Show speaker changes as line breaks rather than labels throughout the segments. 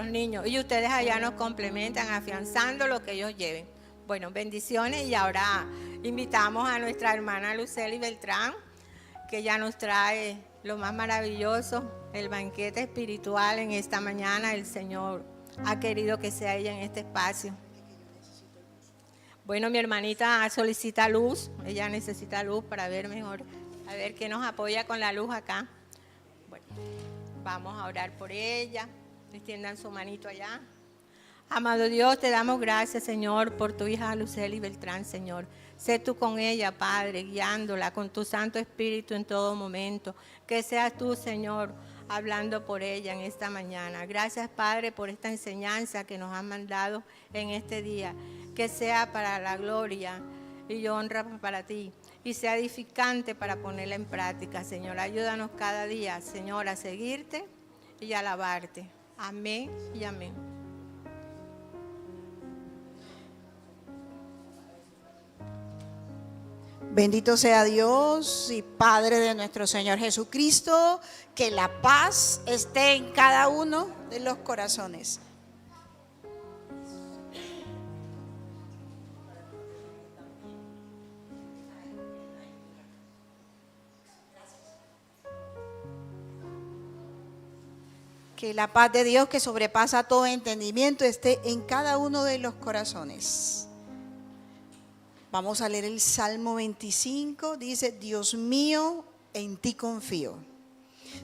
niños. Y ustedes allá nos complementan afianzando lo que ellos lleven. Bueno, bendiciones, y ahora invitamos a nuestra hermana Lucely Beltrán, que ya nos trae lo más maravilloso, el banquete espiritual en esta mañana. El Señor ha querido que sea ella en este espacio. Bueno, mi hermanita solicita luz, ella necesita luz para ver mejor, a ver qué nos apoya con la luz acá. Bueno, vamos a orar por ella, extiendan su manito allá. Amado Dios, te damos gracias, Señor, por tu hija Lucely Beltrán, Señor. Sé tú con ella, Padre, guiándola con tu Santo Espíritu en todo momento. Que seas tú, Señor, hablando por ella en esta mañana. Gracias, Padre, por esta enseñanza que nos han mandado en este día. Que sea para la gloria y honra para ti, y sea edificante para ponerla en práctica, Señor. Ayúdanos cada día, Señor, a seguirte y a alabarte. Amén y amén.
Bendito sea Dios y Padre de nuestro Señor Jesucristo, que la paz esté en cada uno de los corazones. Que la paz de Dios, que sobrepasa todo entendimiento, esté en cada uno de los corazones. Vamos a leer el Salmo 25. Dice: Dios mío, en ti confío.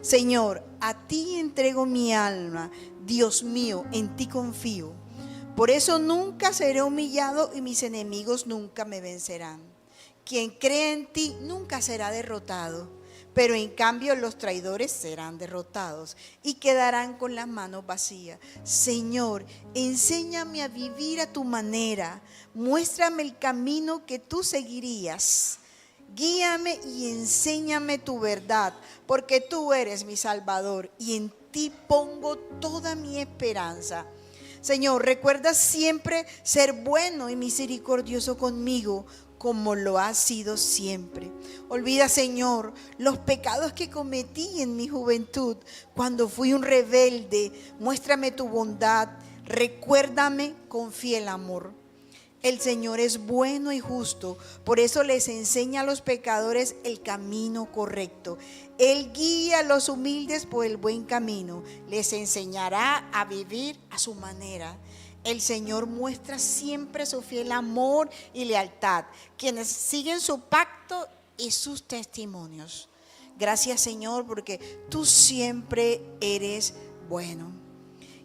Señor, a ti entrego mi alma. Dios mío, en ti confío. Por eso nunca seré humillado y mis enemigos nunca me vencerán. Quien cree en ti nunca será derrotado. Pero en cambio los traidores serán derrotados y quedarán con las manos vacías. Señor, enséñame a vivir a tu manera. Muéstrame el camino que tú seguirías. Guíame y enséñame tu verdad, porque tú eres mi Salvador y en ti pongo toda mi esperanza. Señor, recuerda siempre ser bueno y misericordioso conmigo, como lo has sido siempre. Olvida, Señor, los pecados que cometí en mi juventud, cuando fui un rebelde. Muéstrame tu bondad, recuérdame con fiel amor. El Señor es bueno y justo, por eso les enseña a los pecadores el camino correcto. Él guía a los humildes por el buen camino, les enseñará a vivir a su manera. El Señor muestra siempre su fiel amor y lealtad, quienes siguen su pacto y sus testimonios. Gracias, Señor, porque tú siempre eres bueno.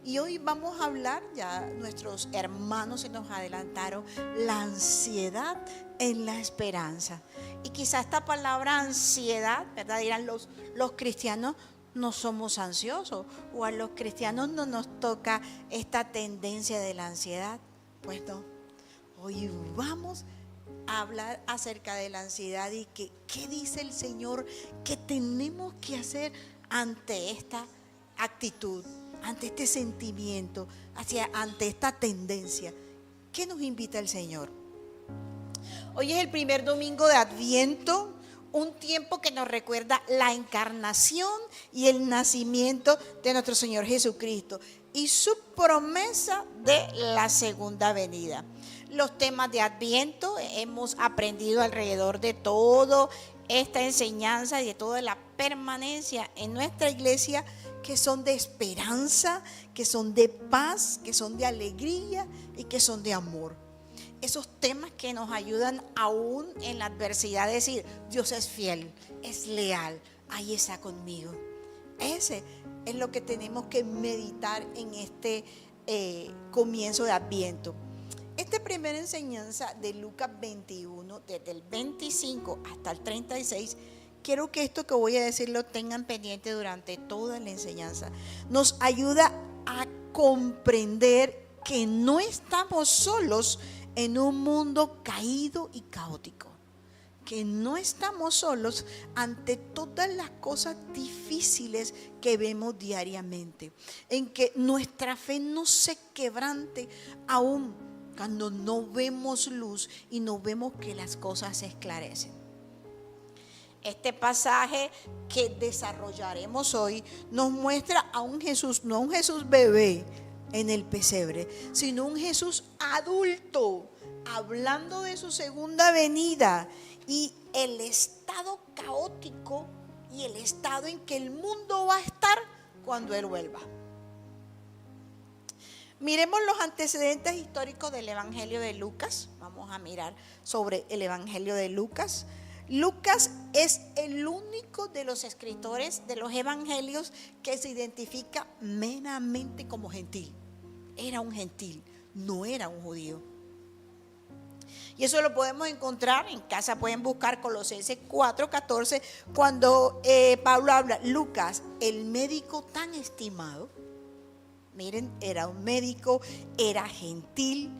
Y hoy vamos a hablar, ya nuestros hermanos se nos adelantaron, la ansiedad en la esperanza. Y quizá esta palabra ansiedad, ¿verdad? Dirán los cristianos, no somos ansiosos, o a los cristianos no nos toca esta tendencia de la ansiedad. Pues no, hoy vamos a hablar acerca de la ansiedad y qué dice el Señor que tenemos que hacer ante esta actitud, ante este sentimiento, ante esta tendencia. ¿Qué nos invita el Señor? Hoy es el primer domingo de Adviento, un tiempo que nos recuerda la encarnación y el nacimiento de nuestro Señor Jesucristo y su promesa de la segunda venida. Los temas de Adviento hemos aprendido alrededor de toda esta enseñanza y de toda la permanencia en nuestra iglesia, que son de esperanza, que son de paz, que son de alegría y que son de amor. Esos temas que nos ayudan aún en la adversidad a decir: Dios es fiel, es leal, ahí está conmigo. Ese es lo que tenemos que meditar en este comienzo de Adviento. Esta primera enseñanza de Lucas 21, desde el 25 hasta el 36, quiero que esto que voy a decir lo tengan pendiente durante toda la enseñanza. Nos ayuda a comprender que no estamos solos en un mundo caído y caótico, que no estamos solos ante todas las cosas difíciles que vemos diariamente, en que nuestra fe no se quebrante aún cuando no vemos luz y no vemos que las cosas se esclarecen. Este pasaje que desarrollaremos hoy nos muestra a un Jesús, no a un Jesús bebé, en el pesebre, sino un Jesús adulto, hablando de su segunda venida y el estado caótico y el estado en que el mundo va a estar cuando Él vuelva. Miremos los antecedentes históricos del Evangelio de Lucas. Vamos a mirar sobre el Evangelio de Lucas. Lucas es el único de los escritores de los evangelios que se identifica meramente como gentil. Era un gentil, no era un judío. Y eso lo podemos encontrar en casa, pueden buscar Colosenses 4:14, cuando Pablo habla, Lucas, el médico tan estimado. Miren, era un médico, era gentil.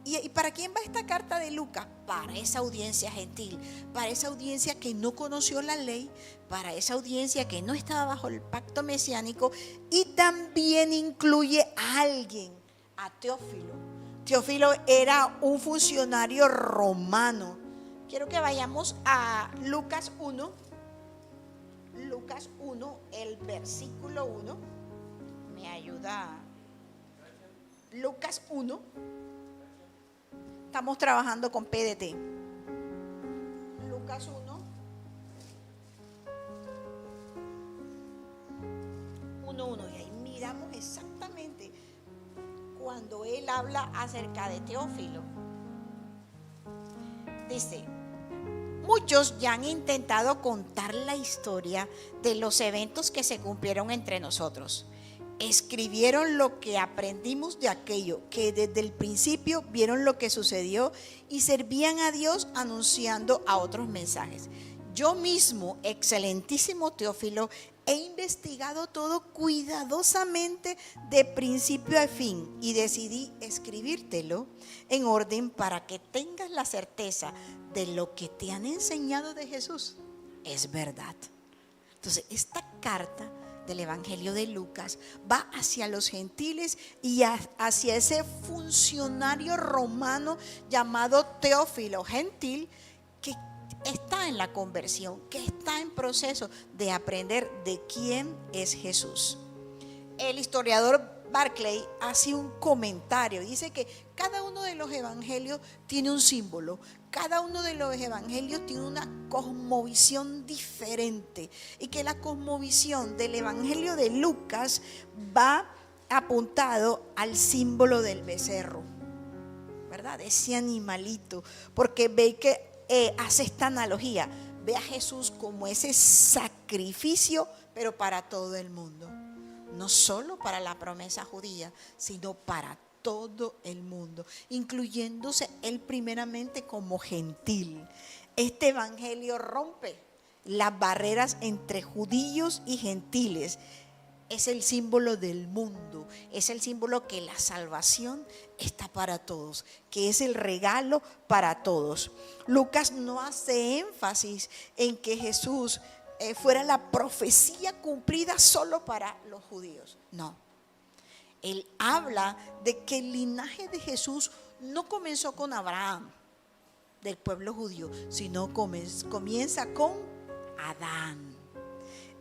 ¿Y para quién va esta carta de Lucas? Para esa audiencia gentil, para esa audiencia que no conoció la ley, para esa audiencia que no estaba bajo el pacto mesiánico, y también incluye a alguien, a Teófilo. Teófilo era un funcionario romano. Quiero que vayamos a Lucas 1. Lucas 1, el versículo 1. Me ayuda. Lucas 1. Estamos trabajando con PDT. Lucas 1. 1:1. Y ahí miramos exactamente cuando él habla acerca de Teófilo. Dice: muchos ya han intentado contar la historia de los eventos que se cumplieron entre nosotros. Escribieron lo que aprendimos de aquello, que desde el principio vieron lo que sucedió y servían a Dios anunciando a otros mensajes. Yo mismo, excelentísimo Teófilo, he investigado todo cuidadosamente de principio a fin y decidí escribírtelo en orden para que tengas la certeza de lo que te han enseñado de Jesús es verdad. Entonces, esta carta del Evangelio de Lucas va hacia los gentiles y hacia ese funcionario romano llamado Teófilo, gentil, que está en la conversión, que está en proceso de aprender de quién es Jesús. El historiador Barclay hace un comentario, dice que cada uno de los evangelios tiene un símbolo, cada uno de los evangelios tiene una cosmovisión diferente y que la cosmovisión del Evangelio de Lucas va apuntado al símbolo del becerro, ¿verdad? Ese animalito, porque ve que hace esta analogía, ve a Jesús como ese sacrificio, pero para todo el mundo. No solo para la promesa judía, sino para todo el mundo, incluyéndose él primeramente como gentil. Este evangelio rompe las barreras entre judíos y gentiles. Es el símbolo del mundo, es el símbolo que la salvación está para todos, que es el regalo para todos. Lucas no hace énfasis en que Jesús fuera la profecía cumplida solo para los judíos. No. Él habla de que el linaje de Jesús no comenzó con Abraham, del pueblo judío, sino comienza con Adán.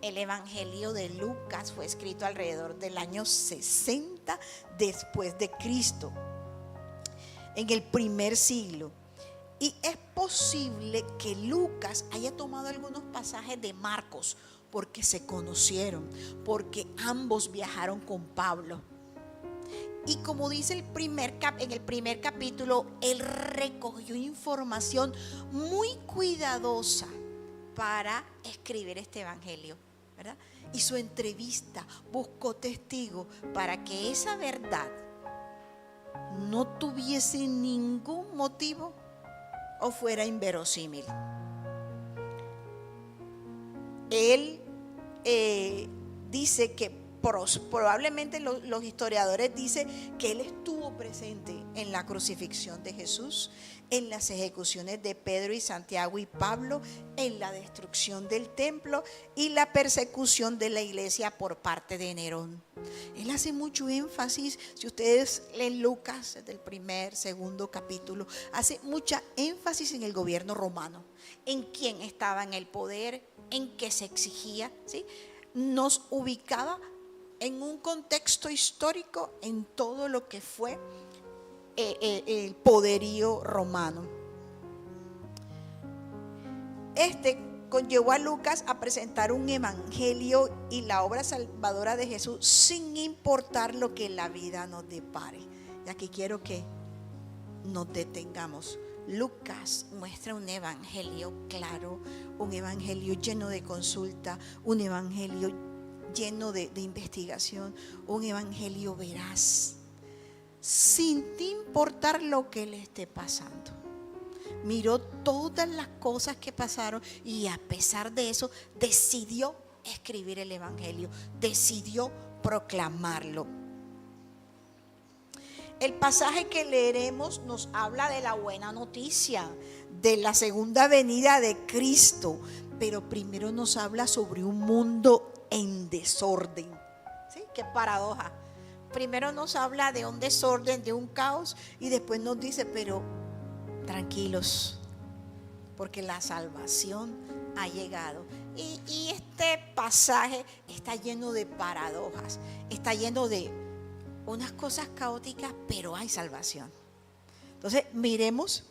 El Evangelio de Lucas fue escrito alrededor del año 60 después de Cristo, en el primer siglo. Y es posible que Lucas haya tomado algunos pasajes de Marcos porque se conocieron, porque ambos viajaron con Pablo. Y como dice en el primer capítulo, él recogió información muy cuidadosa para escribir este evangelio, ¿verdad? Hizo entrevista, buscó testigos para que esa verdad no tuviese ningún motivo o fuera inverosímil. Él dice que probablemente los historiadores dicen que él estuvo presente en la crucifixión de Jesús, en las ejecuciones de Pedro y Santiago y Pablo, en la destrucción del templo y la persecución de la iglesia por parte de Nerón. Él hace mucho énfasis, si ustedes leen Lucas desde el primer, segundo capítulo, hace mucha énfasis en el gobierno romano, en quién estaba en el poder, en qué se exigía, ¿sí? Nos ubicaba en un contexto histórico en todo lo que fue el poderío romano. Conllevó a Lucas a presentar un evangelio y la obra salvadora de Jesús sin importar lo que la vida nos depare. Y aquí quiero que nos detengamos. Lucas muestra un evangelio claro, un evangelio lleno de consulta, un evangelio lleno de investigación, un evangelio veraz, sin importar lo que le esté pasando. Miró todas las cosas que pasaron y a pesar de eso decidió escribir el evangelio, decidió proclamarlo. El pasaje que leeremos nos habla de la buena noticia, de la segunda venida de Cristo, pero primero nos habla sobre un mundo en desorden. ¿Sí? Qué paradoja. Primero nos habla de un desorden, de un caos, y después nos dice, pero tranquilos, porque la salvación ha llegado. Y este pasaje está lleno de paradojas, está lleno de unas cosas caóticas, pero hay salvación. Entonces, miremos,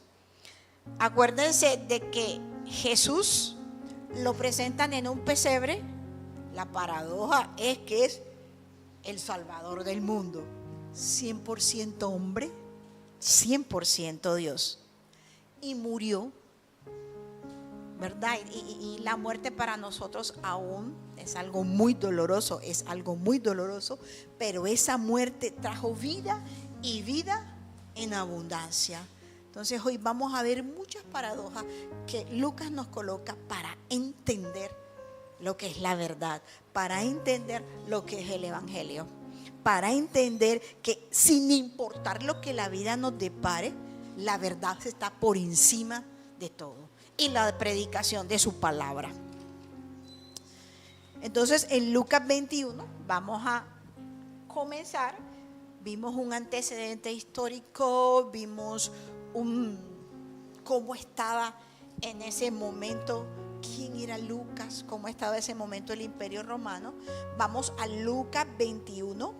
acuérdense de que Jesús lo presentan en un pesebre. La paradoja es que es el Salvador del mundo, 100% hombre, 100% Dios. Y murió, ¿verdad? Y la muerte para nosotros aún es algo muy doloroso, pero esa muerte trajo vida y vida en abundancia. Entonces hoy vamos a ver muchas paradojas que Lucas nos coloca para entender lo que es la verdad, para entender lo que es el evangelio, para entender que sin importar lo que la vida nos depare, la verdad está por encima de todo y la predicación de su palabra. Entonces en Lucas 21 vamos a comenzar. Vimos un antecedente histórico, vimos cómo estaba en ese momento, quién era Lucas, cómo estaba en ese momento el Imperio Romano. Vamos a Lucas 21.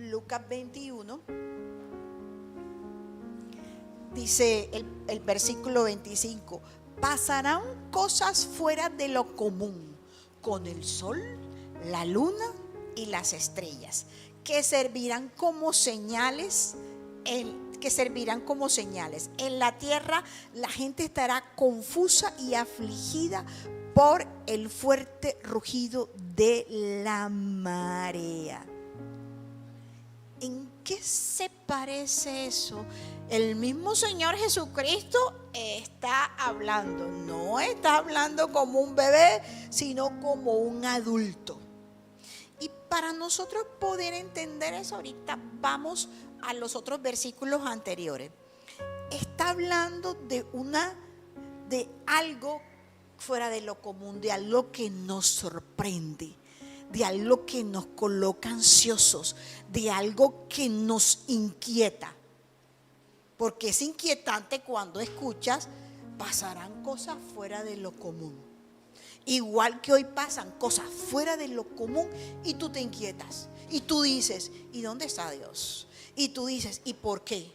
Lucas 21, dice el versículo 25, pasarán cosas fuera de lo común con el sol, la luna y las estrellas, que servirán como señales. En la tierra la gente estará confusa y afligida por el fuerte rugido de la marea. ¿En qué se parece eso? El mismo Señor Jesucristo está hablando, no está hablando como un bebé, sino como un adulto. Y para nosotros poder entender eso, ahorita vamos a los otros versículos anteriores. Está hablando de algo fuera de lo común, de algo que nos sorprende, de algo que nos coloca ansiosos, de algo que nos inquieta. Porque es inquietante cuando escuchas, pasarán cosas fuera de lo común. Igual que hoy pasan cosas fuera de lo común y tú te inquietas. Y tú dices, ¿y dónde está Dios? Y tú dices, ¿y por qué?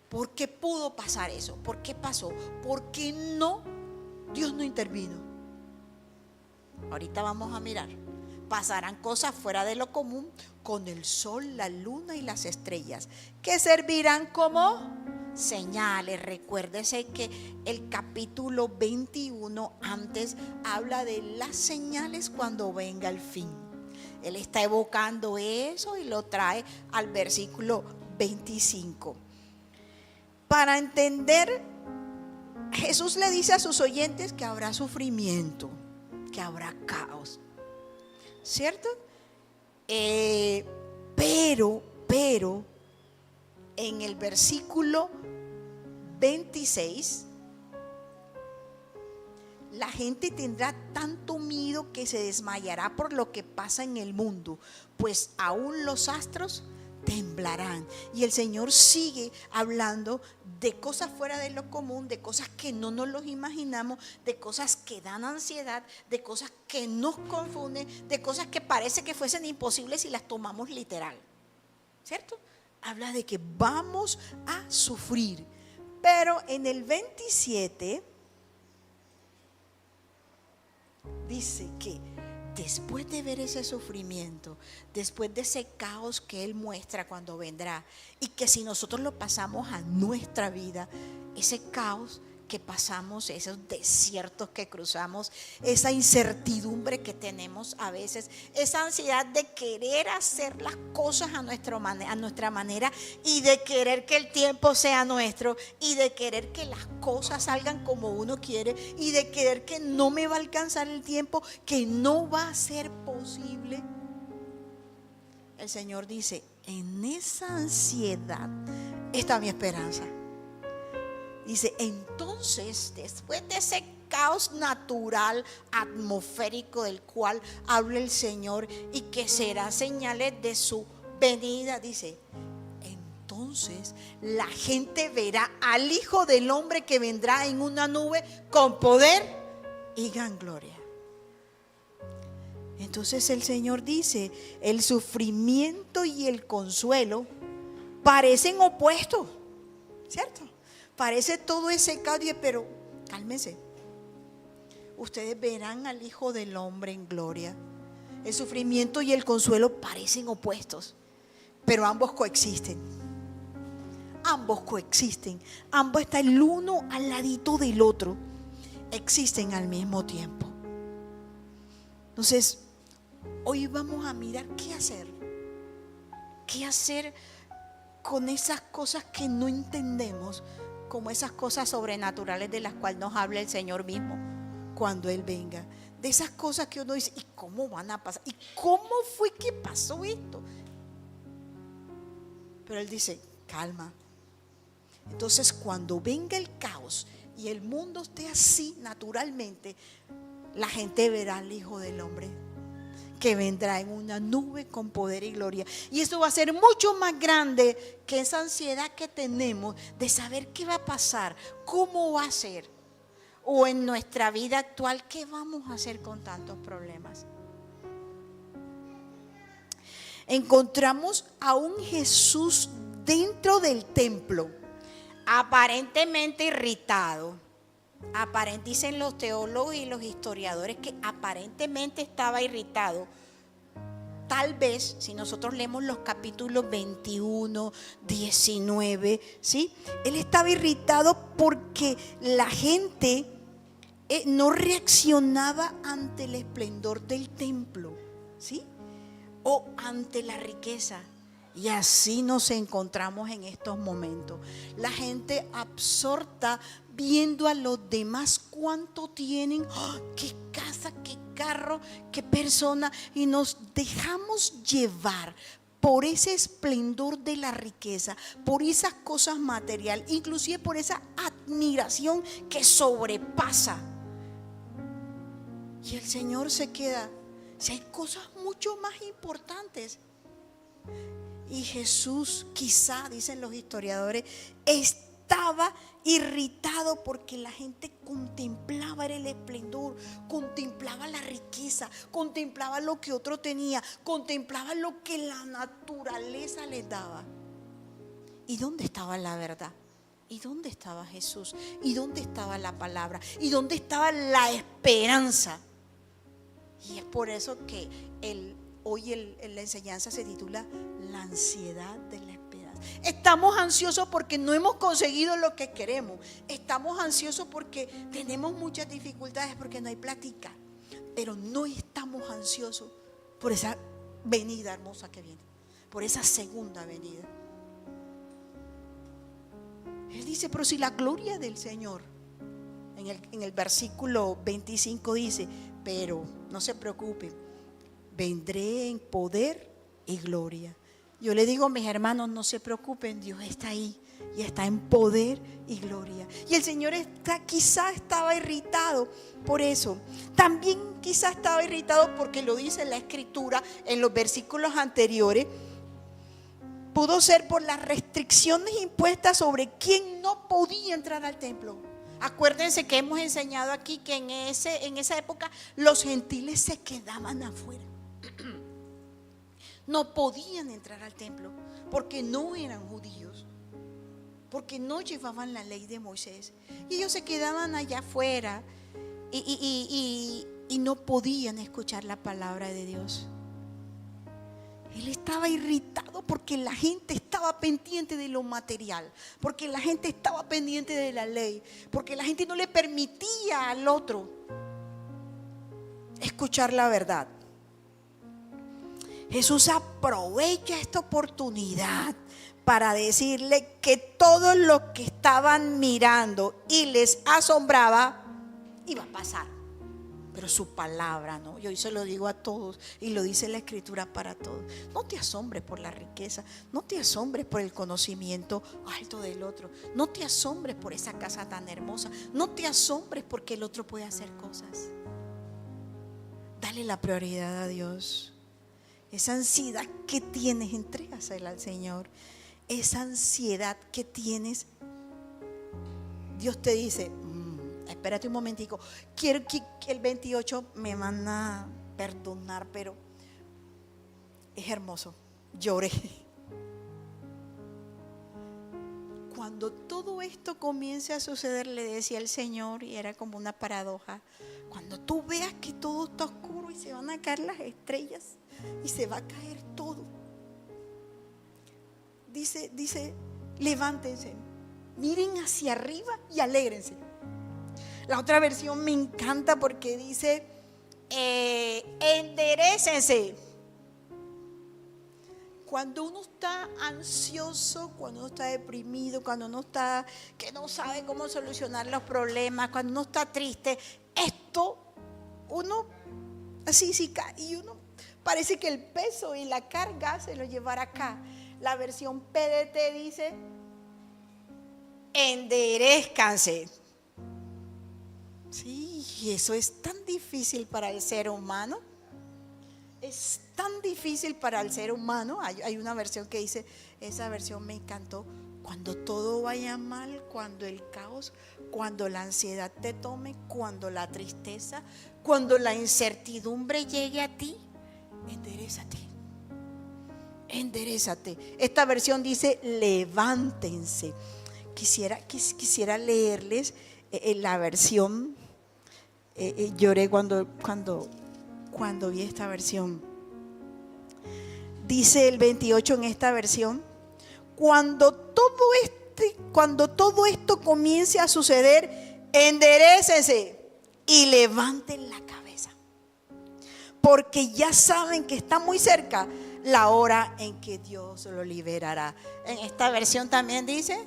¿Por qué pudo pasar eso? ¿Por qué pasó? ¿Por qué no? Dios no intervino. Ahorita vamos a mirar. Pasarán cosas fuera de lo común con el sol, la luna y las estrellas, que servirán como señales. Recuérdese que el capítulo 21 antes habla de las señales cuando venga el fin. Él está evocando eso y lo trae al versículo 25. Para entender, Jesús le dice a sus oyentes que habrá sufrimiento, que habrá caos, ¿cierto? Pero en el versículo 26, la gente tendrá tanto miedo que se desmayará por lo que pasa en el mundo, pues aún los astros temblarán. Y el Señor sigue hablando de cosas fuera de lo común, de cosas que no nos los imaginamos, de cosas que dan ansiedad, de cosas que nos confunden, de cosas que parece que fuesen imposibles si las tomamos literal. ¿Cierto? Habla de que vamos a sufrir. Pero en el 27 dice que después de ver ese sufrimiento, después de ese caos que Él muestra cuando vendrá, y que si nosotros lo pasamos a nuestra vida, ese caos que pasamos, esos desiertos que cruzamos, esa incertidumbre que tenemos a veces, esa ansiedad de querer hacer las cosas a nuestra manera y de querer que el tiempo sea nuestro y de querer que las cosas salgan como uno quiere y de querer que no me va a alcanzar el tiempo, que no va a ser posible. El Señor dice, en esa ansiedad está mi esperanza. Dice, entonces, después de ese caos natural, atmosférico del cual habla el Señor y que será señales de su venida, dice, entonces la gente verá al Hijo del Hombre que vendrá en una nube con poder y gran gloria. Entonces el Señor dice, el sufrimiento y el consuelo parecen opuestos, ¿cierto? Parece todo ese caos, pero cálmense. Ustedes verán al Hijo del Hombre en gloria. El sufrimiento y el consuelo parecen opuestos, pero ambos coexisten. Ambos coexisten. Ambos están el uno al ladito del otro. Existen al mismo tiempo. Entonces, hoy vamos a mirar qué hacer. ¿Qué hacer con esas cosas que no entendemos? Como esas cosas sobrenaturales de las cuales nos habla el Señor mismo cuando Él venga. De esas cosas que uno dice, ¿y cómo van a pasar? ¿Y cómo fue que pasó esto? Pero Él dice, calma. Entonces cuando venga el caos y el mundo esté así naturalmente, la gente verá al Hijo del Hombre que vendrá en una nube con poder y gloria. Y eso va a ser mucho más grande que esa ansiedad que tenemos de saber qué va a pasar, cómo va a ser. O en nuestra vida actual, ¿qué vamos a hacer con tantos problemas? Encontramos a un Jesús dentro del templo, aparentemente irritado. Dicen los teólogos y los historiadores que aparentemente estaba irritado. Tal vez, si nosotros leemos los capítulos 21, 19, ¿sí? Él estaba irritado porque la gente no reaccionaba ante el esplendor del templo, ¿sí? O ante la riqueza. Y así nos encontramos en estos momentos. La gente absorta viendo a los demás cuánto tienen, qué casa, qué carro, qué persona, y nos dejamos llevar por ese esplendor de la riqueza, por esas cosas materiales, inclusive por esa admiración que sobrepasa. Y el Señor se queda, si hay cosas mucho más importantes. Y Jesús, quizá, dicen los historiadores, estaba irritado porque la gente contemplaba el esplendor, contemplaba la riqueza, contemplaba lo que otro tenía, contemplaba lo que la naturaleza les daba. ¿Y dónde estaba la verdad? ¿Y dónde estaba Jesús? ¿Y dónde estaba la palabra? ¿Y dónde estaba la esperanza? Y es por eso que hoy la enseñanza se titula La ansiedad de la esperanza. Estamos ansiosos porque no hemos conseguido lo que queremos. Estamos ansiosos porque tenemos muchas dificultades, porque no hay plática. Pero no estamos ansiosos por esa venida hermosa que viene, por esa segunda venida. Él dice, pero si la gloria del Señor, en el versículo 25 dice, pero no se preocupen, vendré en poder y gloria. Yo le digo a mis hermanos, no se preocupen, Dios está ahí y está en poder y gloria. Y el Señor quizá estaba irritado por eso. También quizá estaba irritado porque lo dice la Escritura en los versículos anteriores, pudo ser por las restricciones impuestas sobre quien no podía entrar al templo. Acuérdense que hemos enseñado aquí que en esa época los gentiles se quedaban afuera. No podían entrar al templo porque no eran judíos, porque no llevaban la ley de Moisés. Y ellos se quedaban allá afuera y no podían escuchar la palabra de Dios. Él estaba irritado porque la gente estaba pendiente de lo material, porque la gente estaba pendiente de la ley, porque la gente no le permitía al otro escuchar la verdad. Jesús aprovecha esta oportunidad para decirle que todo lo que estaban mirando y les asombraba iba a pasar. Pero su palabra no. Y hoy se lo digo a todos y lo dice la Escritura para todos. No te asombres por la riqueza, no te asombres por el conocimiento alto del otro, no te asombres por esa casa tan hermosa, no te asombres porque el otro puede hacer cosas. Dale la prioridad a Dios. Esa ansiedad que tienes, entrégasela al Señor. Esa ansiedad que tienes, Dios te dice: espérate un momentico, quiero que el 28 me van a perdonar, pero es hermoso. Lloré. Cuando todo esto comience a suceder, le decía el Señor, y era como una paradoja: cuando tú veas que todo está oscuro y se van a caer las estrellas y se va a caer todo, dice, levántense, miren hacia arriba y alégrense. La otra versión me encanta porque dice, enderécense. Cuando uno está ansioso, cuando uno está deprimido, cuando uno está que no sabe cómo solucionar los problemas, cuando uno está triste, esto uno así sí cae y uno parece que el peso y la carga se lo llevará acá. La versión PDT dice, enderézcanse. Sí, y eso es tan difícil para el ser humano. Es tan difícil para el ser humano. Hay una versión que dice, esa versión me encantó: cuando todo vaya mal, cuando el caos, cuando la ansiedad te tome, cuando la tristeza, cuando la incertidumbre llegue a ti, enderésate. Enderésate. Esta versión dice, levántense. Quisiera leerles la versión. Lloré cuando vi esta versión. Dice el 28 en esta versión: cuando todo esto comience a suceder, enderécense y levanten la cabeza, porque ya saben que está muy cerca la hora en que Dios lo liberará. En esta versión también dice,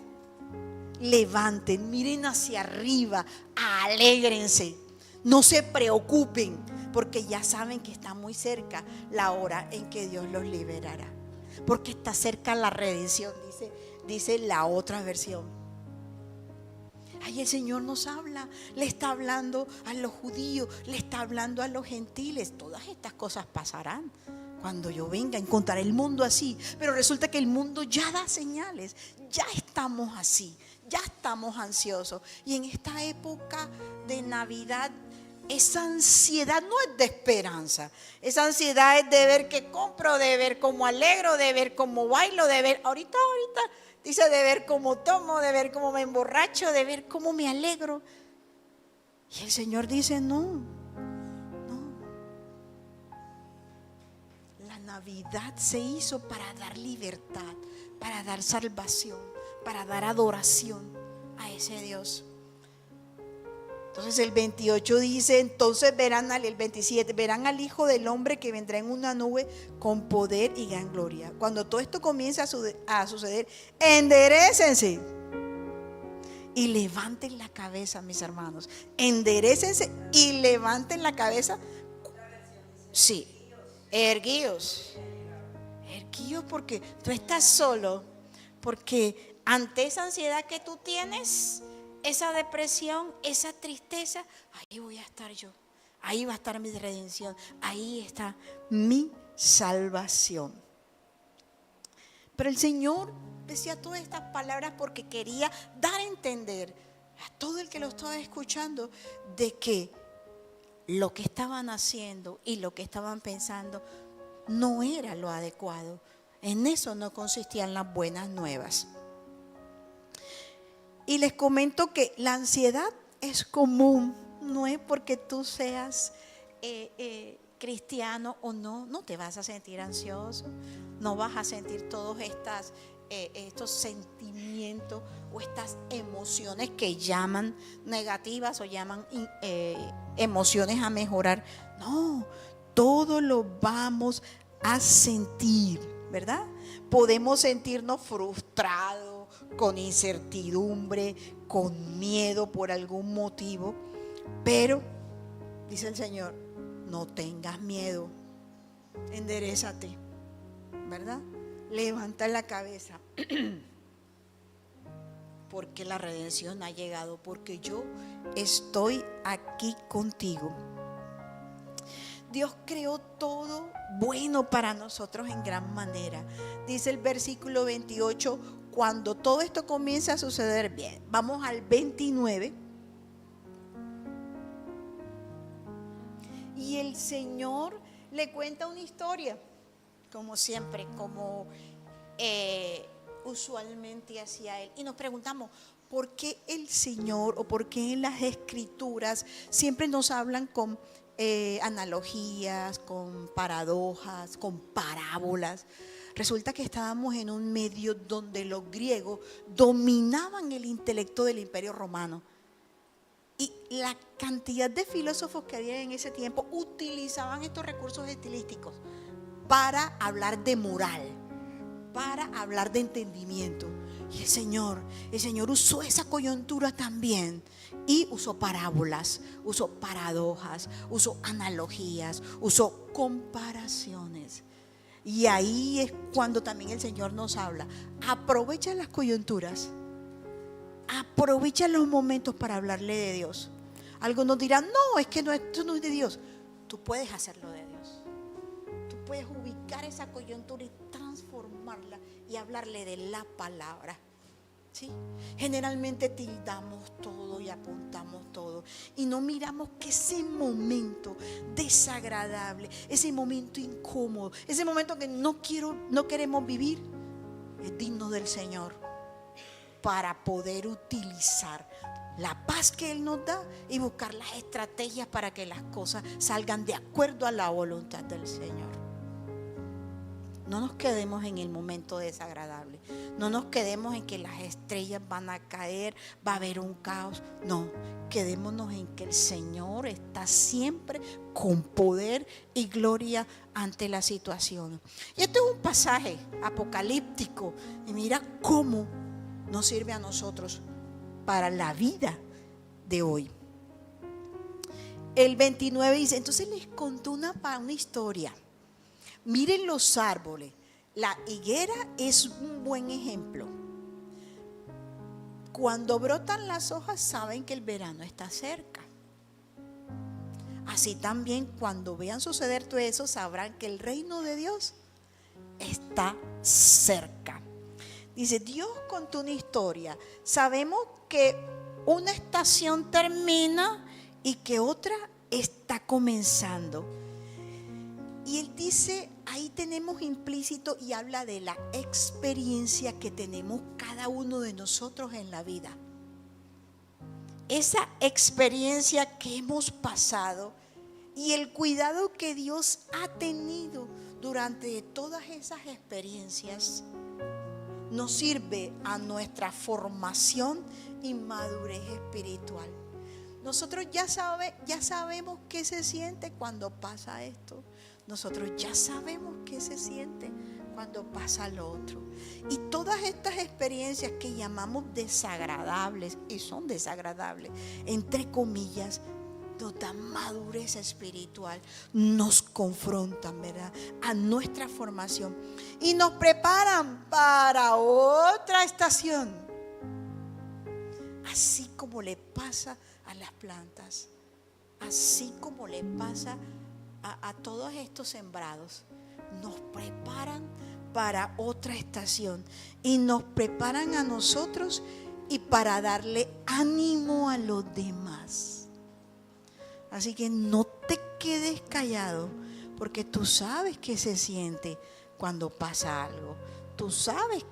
levanten, miren hacia arriba, alégrense, no se preocupen, porque ya saben que está muy cerca la hora en que Dios los liberará, porque está cerca la redención, dice la otra versión. Ay, el Señor nos habla, le está hablando a los judíos, le está hablando a los gentiles. Todas estas cosas pasarán. Cuando yo venga, encontraré el mundo así. Pero resulta que el mundo ya da señales. Ya estamos así, ya estamos ansiosos. Y en esta época de Navidad, esa ansiedad no es de esperanza. Esa ansiedad es de ver qué compro, de ver cómo alegro, de ver cómo bailo, de ver ahorita dice, de ver cómo tomo, de ver cómo me emborracho, de ver cómo me alegro. Y el Señor dice, no. La Navidad se hizo para dar libertad, para dar salvación, para dar adoración a ese Dios. Entonces el 28 dice, entonces el 27, verán al Hijo del Hombre que vendrá en una nube con poder y gran gloria. Cuando todo esto comience a suceder, enderécense y levanten la cabeza, mis hermanos. Enderécense y levanten la cabeza. Sí, erguíos porque tú estás solo, porque ante esa ansiedad que tú tienes, esa depresión, esa tristeza, ahí voy a estar yo, ahí va a estar mi redención, ahí está mi salvación. Pero el Señor decía todas estas palabras porque quería dar a entender a todo el que lo estaba escuchando de que lo que estaban haciendo y lo que estaban pensando no era lo adecuado. En eso no consistían las buenas nuevas. Y les comento que la ansiedad es común. No es porque tú seas cristiano o no, no te vas a sentir ansioso. No vas a sentir todos estos sentimientos o estas emociones que llaman negativas o llaman emociones a mejorar. No, todo lo vamos a sentir, ¿verdad? Podemos sentirnos frustrados, con incertidumbre, con miedo por algún motivo, pero dice el Señor, no tengas miedo, enderézate, ¿verdad? Levanta la cabeza, porque la redención ha llegado, porque yo estoy aquí contigo. Dios creó todo bueno para nosotros en gran manera. Dice el versículo 28, cuando todo esto comienza a suceder bien. Vamos al 29. Y el Señor le cuenta una historia, como siempre, como usualmente hacía Él. Y nos preguntamos, ¿por qué el Señor o por qué en las Escrituras siempre nos hablan con analogías, con paradojas, con parábolas? Resulta que estábamos en un medio donde los griegos dominaban el intelecto del Imperio Romano. Y la cantidad de filósofos que había en ese tiempo utilizaban estos recursos estilísticos para hablar de moral, para hablar de entendimiento. Y el Señor usó esa coyuntura también y usó parábolas, usó paradojas, usó analogías, usó comparaciones. Y ahí es cuando también el Señor nos habla. Aprovecha las coyunturas, aprovecha los momentos para hablarle de Dios. Algunos dirán, no, es que esto no es de Dios. Tú puedes hacerlo de Dios. Tú puedes ubicar esa coyuntura y transformarla y hablarle de la palabra. ¿Sí? Generalmente tildamos todo y apuntamos todo y no miramos que ese momento desagradable, ese momento incómodo, ese momento que no queremos vivir, es digno del Señor para poder utilizar la paz que Él nos da y buscar las estrategias para que las cosas salgan de acuerdo a la voluntad del Señor. No nos quedemos en el momento desagradable. No nos quedemos en que las estrellas van a caer, va a haber un caos. No, quedémonos en que el Señor está siempre con poder y gloria ante la situación. Y este es un pasaje apocalíptico. Y mira cómo nos sirve a nosotros para la vida de hoy. El 29 dice, entonces les contó una historia. Miren los árboles. La higuera es un buen ejemplo. Cuando brotan las hojas saben que el verano está cerca. Así también cuando vean suceder todo eso sabrán que el reino de Dios está cerca. Dice, Dios contó una historia. Sabemos que una estación termina y que otra está comenzando. Y Él dice, ahí tenemos implícito y habla de la experiencia que tenemos cada uno de nosotros en la vida. Esa experiencia que hemos pasado y el cuidado que Dios ha tenido durante todas esas experiencias nos sirve a nuestra formación y madurez espiritual. Nosotros ya sabemos qué se siente cuando pasa esto. Nosotros ya sabemos qué se siente cuando pasa lo otro. Y todas estas experiencias que llamamos desagradables, y son desagradables, entre comillas, nos dan madurez espiritual, nos confrontan, ¿verdad?, a nuestra formación y nos preparan para otra estación. Así como le pasa a las plantas, así como le pasa a todos estos sembrados, nos preparan para otra estación y nos preparan a nosotros y para darle ánimo a los demás. Así que no te quedes callado, porque tú sabes qué se siente cuando pasa algo. Tú sabes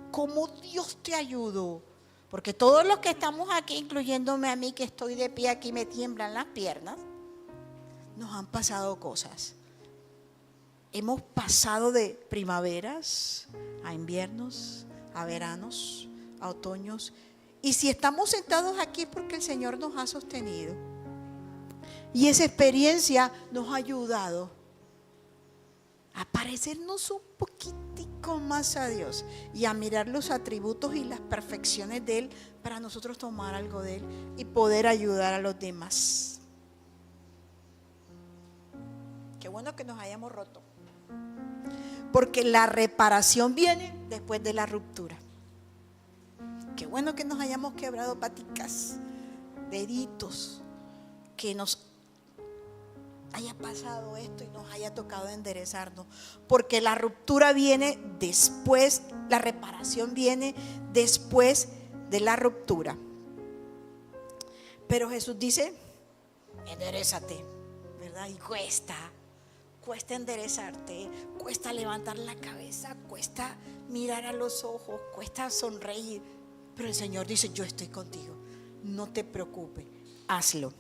cómo Dios te ayudó. Porque todos los que estamos aquí, incluyéndome a mí que estoy de pie aquí, me tiemblan las piernas, nos han pasado cosas. Hemos pasado de primaveras a inviernos, a veranos, a otoños. Y si estamos sentados aquí es porque el Señor nos ha sostenido. Y esa experiencia nos ha ayudado a parecernos un poquitico más a Dios y a mirar los atributos y las perfecciones de Él para nosotros tomar algo de Él y poder ayudar a los demás. Qué bueno que nos hayamos roto, porque la reparación viene después de la ruptura. Qué bueno que nos hayamos quebrado paticas, deditos, que nos haya pasado esto y nos haya tocado enderezarnos, porque la ruptura viene después, la reparación viene después de la ruptura. Pero Jesús dice, enderézate, ¿verdad? Y cuesta enderezarte, cuesta levantar la cabeza, cuesta mirar a los ojos, cuesta sonreír, pero el Señor dice, yo estoy contigo, no te preocupes, hazlo.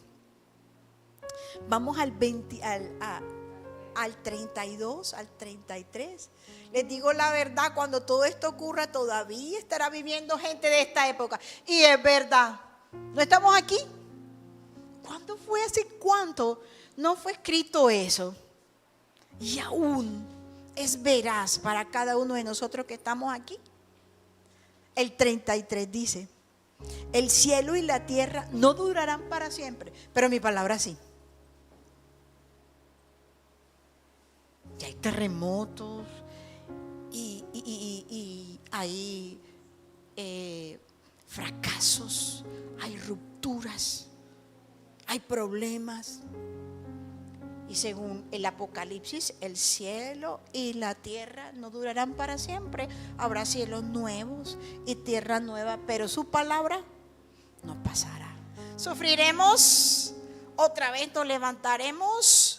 Vamos al 32, al 33. Les digo la verdad, cuando todo esto ocurra, todavía estará viviendo gente de esta época. Y es verdad, ¿no estamos aquí? ¿Cuándo fue? ¿Hace cuánto no fue escrito eso? Y aún es veraz para cada uno de nosotros que estamos aquí. El 33 dice, el cielo y la tierra no durarán para siempre, pero mi palabra sí. Y hay terremotos y hay fracasos, hay rupturas, hay problemas. Y según el Apocalipsis, el cielo y la tierra no durarán para siempre. Habrá cielos nuevos y tierra nueva, pero su palabra no pasará. Sufriremos, otra vez nos levantaremos.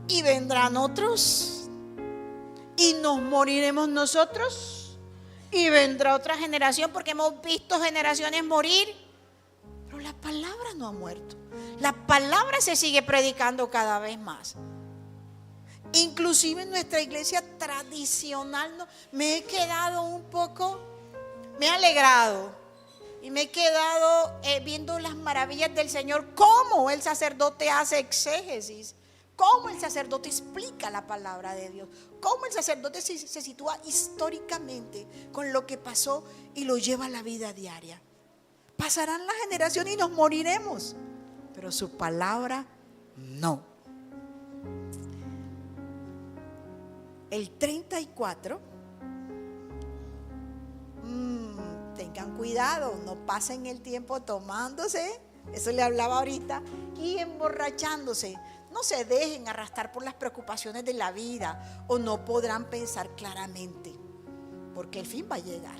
Y vendrán otros, y nos moriremos nosotros, y vendrá otra generación, porque hemos visto generaciones morir, pero la palabra no ha muerto. La palabra se sigue predicando cada vez más. Inclusive en nuestra iglesia tradicional me he quedado un poco, me he alegrado y me he quedado viendo las maravillas del Señor, cómo el sacerdote hace exégesis, cómo el sacerdote explica la palabra de Dios, cómo el sacerdote se sitúa históricamente con lo que pasó y lo lleva a la vida diaria. Pasarán las generaciones y nos moriremos, pero su palabra no. El 34, tengan cuidado, no pasen el tiempo tomándose, eso le hablaba ahorita, y emborrachándose. No se dejen arrastrar por las preocupaciones de la vida o no podrán pensar claramente, porque el fin va a llegar.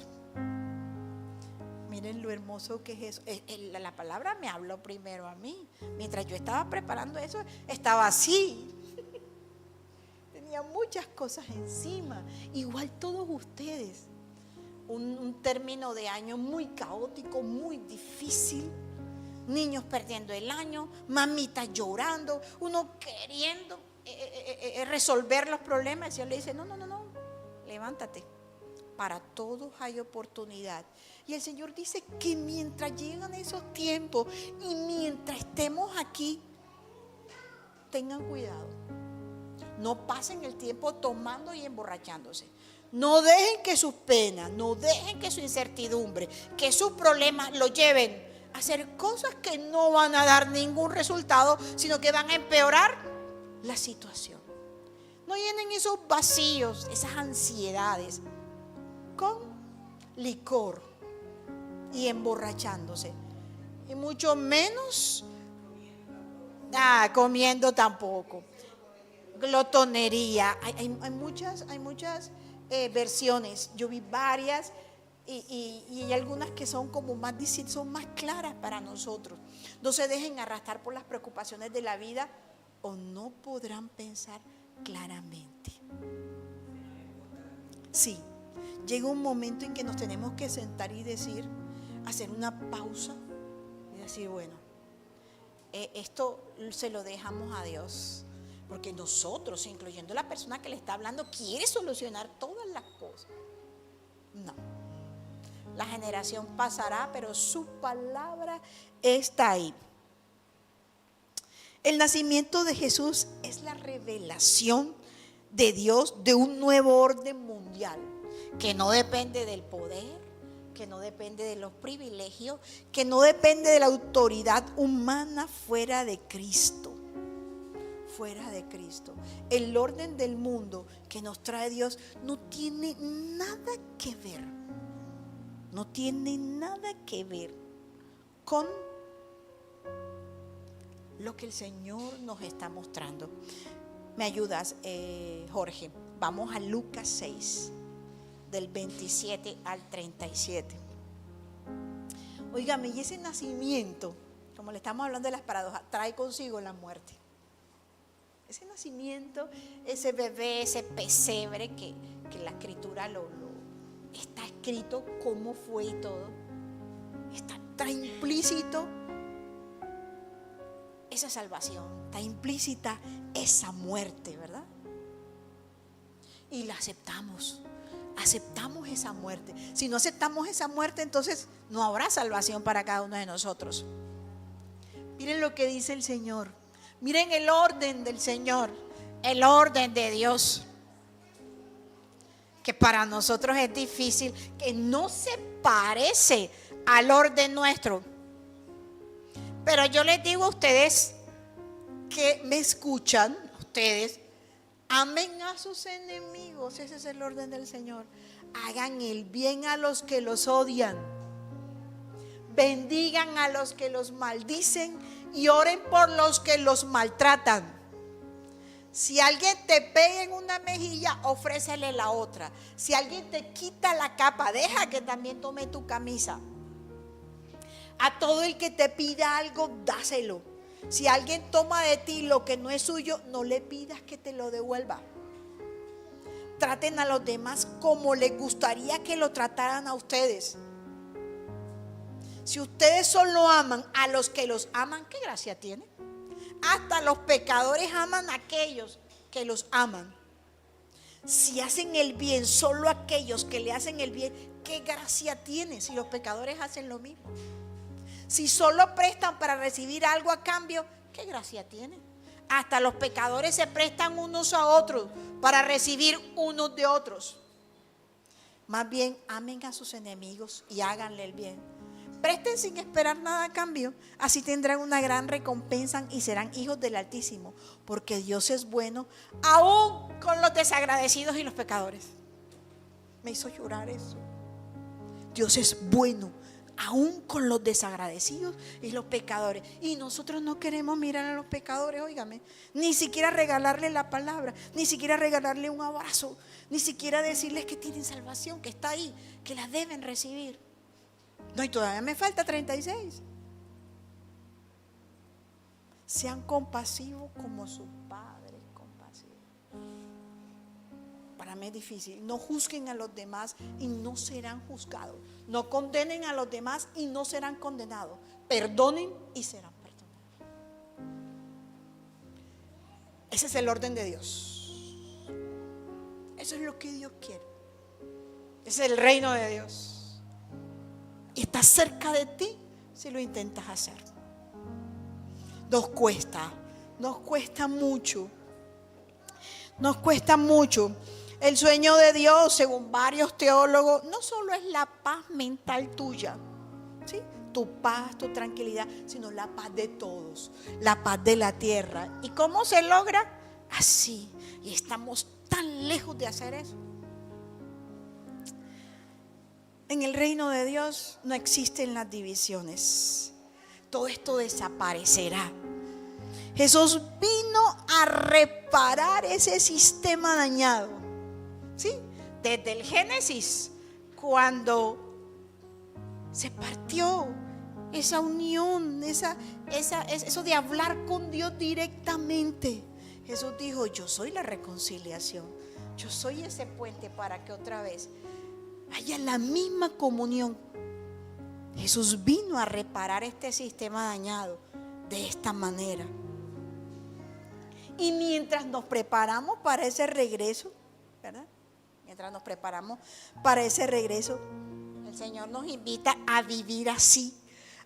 Miren lo hermoso que es eso. La palabra me habló primero a mí. Mientras yo estaba preparando eso, estaba así. Tenía muchas cosas encima. Igual todos ustedes. Un término de año muy caótico, muy difícil. Niños perdiendo el año, mamitas llorando, uno queriendo resolver los problemas. El Señor le dice, no, levántate. Para todos hay oportunidad. Y el Señor dice que mientras llegan esos tiempos y mientras estemos aquí, tengan cuidado. No pasen el tiempo tomando y emborrachándose. No dejen que sus penas, no dejen que su incertidumbre, que sus problemas lo lleven a hacer cosas que no van a dar ningún resultado, sino que van a empeorar la situación. No llenen esos vacíos, esas ansiedades con licor y emborrachándose, y mucho menos comiendo tampoco. glotonería. Hay muchas versiones. Yo vi varias y hay algunas que son como más, son más claras para nosotros. No se dejen arrastrar por las preocupaciones de la vida o no podrán pensar claramente. Sí, llega un momento en que nos tenemos que sentar y decir, hacer una pausa y decir, bueno, esto se lo dejamos a Dios, porque nosotros, incluyendo la persona que le está hablando, quiere solucionar todas las cosas. No, la generación pasará, pero su palabra está ahí. El nacimiento de Jesús es la revelación de Dios de un nuevo orden mundial que no depende del poder, que no depende de los privilegios, que no depende de la autoridad humana fuera de Cristo. Fuera de Cristo. El orden del mundo que nos trae Dios no tiene nada que ver. No tiene nada que ver con lo que el Señor nos está mostrando. ¿Me ayudas, Jorge? Vamos a Lucas 6, del 27 al 37. Óigame, y ese nacimiento, como le estamos hablando de las paradojas, trae consigo la muerte. Ese nacimiento, ese bebé, ese pesebre que la escritura está escrito cómo fue y todo. Está implícito esa salvación, está implícita esa muerte, ¿verdad? Y la aceptamos esa muerte. Si no aceptamos esa muerte, entonces no habrá salvación para cada uno de nosotros. Miren lo que dice el Señor. Miren el orden del Señor, el orden de Dios, que para nosotros es difícil, que no se parece al orden nuestro. Pero yo les digo a ustedes que me escuchan, ustedes, amen a sus enemigos, ese es el orden del Señor. Hagan el bien a los que los odian, bendigan a los que los maldicen y oren por los que los maltratan. Si alguien te pega en una mejilla, ofrécele la otra. Si alguien te quita la capa, deja que también tome tu camisa. A todo el que te pida algo, dáselo. Si alguien toma de ti lo que no es suyo, no le pidas que te lo devuelva. Traten a los demás como les gustaría que lo trataran a ustedes. Si ustedes solo aman a los que los aman, ¿qué gracia tiene? Hasta los pecadores aman a aquellos que los aman. Si hacen el bien solo a aquellos que le hacen el bien, ¿qué gracia tiene si los pecadores hacen lo mismo? Si solo prestan para recibir algo a cambio, ¿qué gracia tiene? Hasta los pecadores se prestan unos a otros para recibir unos de otros. Más bien, amen a sus enemigos y háganle el bien. Presten sin esperar nada a cambio, así tendrán una gran recompensa y serán hijos del Altísimo, porque Dios es bueno aún con los desagradecidos y los pecadores. Me hizo llorar eso. Dios es bueno aún con los desagradecidos y los pecadores. Y nosotros no queremos mirar a los pecadores, óigame, ni siquiera regalarle la palabra, ni siquiera regalarle un abrazo, ni siquiera decirles que tienen salvación, que está ahí, que la deben recibir. No, y todavía me falta 36. Sean compasivos como sus padres compasivos. Para mí es difícil. No juzguen a los demás y no serán juzgados. No condenen a los demás y no serán condenados. Perdonen y serán perdonados. Ese es el orden de Dios. Eso es lo que Dios quiere. Ese es el reino de Dios. Y está cerca de ti si lo intentas hacer. Nos cuesta mucho. Nos cuesta mucho. El sueño de Dios, según varios teólogos, no solo es la paz mental tuya, ¿sí? Tu paz, tu tranquilidad, sino la paz de todos, la paz de la tierra. ¿Y cómo se logra? Así. Y estamos tan lejos de hacer eso. En el reino de Dios no existen las divisiones. Todo esto desaparecerá. Jesús vino a reparar ese sistema dañado. ¿Sí? Desde el Génesis, cuando se partió esa unión, eso de hablar con Dios directamente. Jesús dijo: yo soy la reconciliación, yo soy ese puente para que otra vez haya la misma comunión. Jesús vino a reparar este sistema dañado de esta manera. Y mientras nos preparamos para ese regreso, ¿verdad? Mientras nos preparamos para ese regreso, el Señor nos invita a vivir así,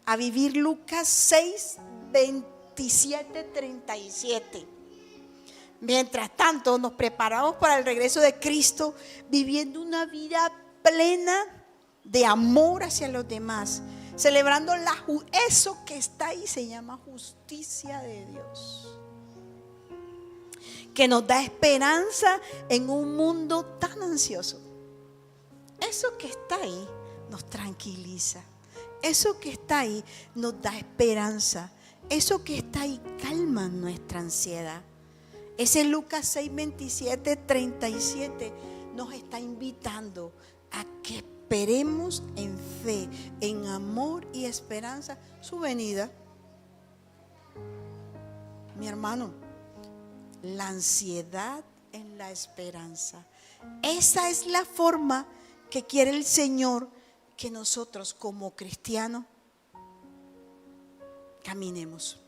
a vivir Lucas 6, 27, 37. Mientras tanto, nos preparamos para el regreso de Cristo, viviendo una vida plena de amor hacia los demás, celebrando eso que está ahí se llama justicia de Dios, que nos da esperanza en un mundo tan ansioso. Eso que está ahí nos tranquiliza, eso que está ahí nos da esperanza, eso que está ahí calma nuestra ansiedad. Ese Lucas 6, 27, 37 nos está invitando a que esperemos en fe, en amor y esperanza su venida. Mi hermano, la ansiedad en la esperanza. Esa es la forma que quiere el Señor que nosotros como cristianos caminemos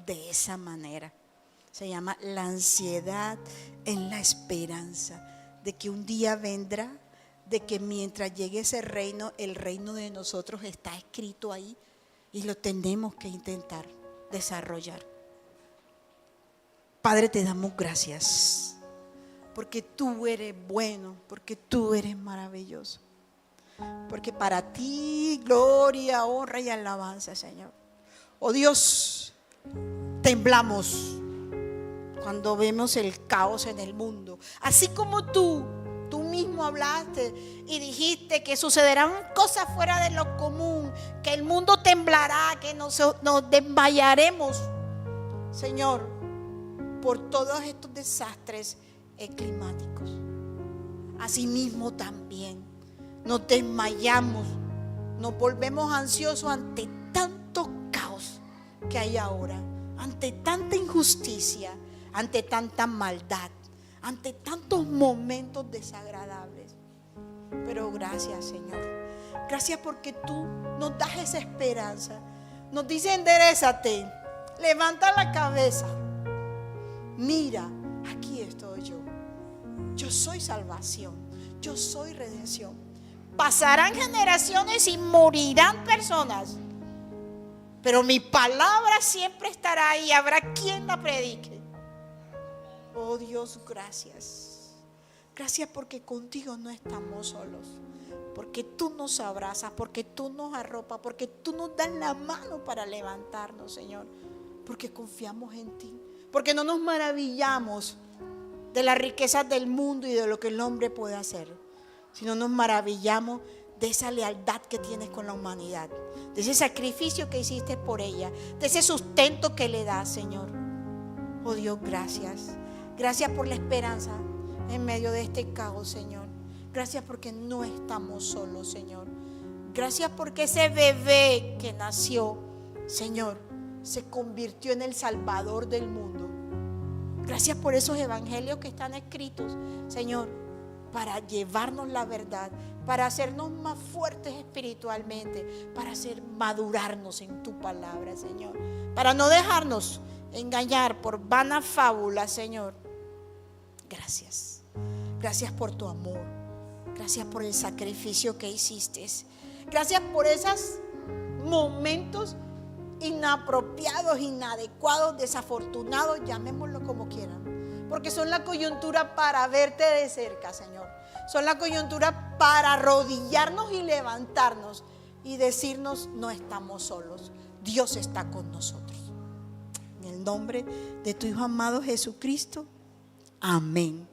de esa manera. Se llama la ansiedad en la esperanza de que un día vendrá, de que mientras llegue ese reino, el reino de nosotros está escrito ahí y lo tenemos que intentar desarrollar. Padre, te damos gracias porque tú eres bueno, porque tú eres maravilloso, porque para ti gloria, honra y alabanza, Señor. Oh Dios, temblamos cuando vemos el caos en el mundo, así como tú mismo hablaste y dijiste que sucederán cosas fuera de lo común, que el mundo temblará, que nos desmayaremos, Señor, por todos estos desastres climáticos. Asimismo también nos desmayamos, nos volvemos ansiosos ante tanto caos que hay ahora, ante tanta injusticia, ante tanta maldad, ante tantos momentos desagradables. Pero gracias, Señor. Gracias porque tú nos das esa esperanza. Nos dice: enderézate, levanta la cabeza. Mira, aquí estoy yo. Yo soy salvación, yo soy redención. Pasarán generaciones y morirán personas, pero mi palabra siempre estará ahí. Habrá quien la predique. Oh Dios, gracias. Gracias porque contigo no estamos solos, porque tú nos abrazas, porque tú nos arropas, porque tú nos das la mano para levantarnos, Señor, porque confiamos en ti, porque no nos maravillamos de las riquezas del mundo y de lo que el hombre puede hacer, sino nos maravillamos de esa lealtad que tienes con la humanidad, de ese sacrificio que hiciste por ella, de ese sustento que le das, Señor. Oh Dios, gracias. Gracias por la esperanza en medio de este caos, Señor. Gracias porque no estamos solos, Señor. Gracias porque ese bebé que nació, Señor, se convirtió en el Salvador del mundo. Gracias por esos evangelios que están escritos, Señor, para llevarnos la verdad, para hacernos más fuertes espiritualmente, para hacer madurarnos en tu palabra, Señor, para no dejarnos engañar por vanas fábulas, Señor. Gracias. Gracias por tu amor. Gracias por el sacrificio que hiciste. Gracias por esos momentos inapropiados, inadecuados, desafortunados, llamémoslo como quieran, porque son la coyuntura para verte de cerca, Señor. Son la coyuntura para arrodillarnos y levantarnos y decirnos: no estamos solos, Dios está con nosotros. En el nombre de tu Hijo amado Jesucristo, amén.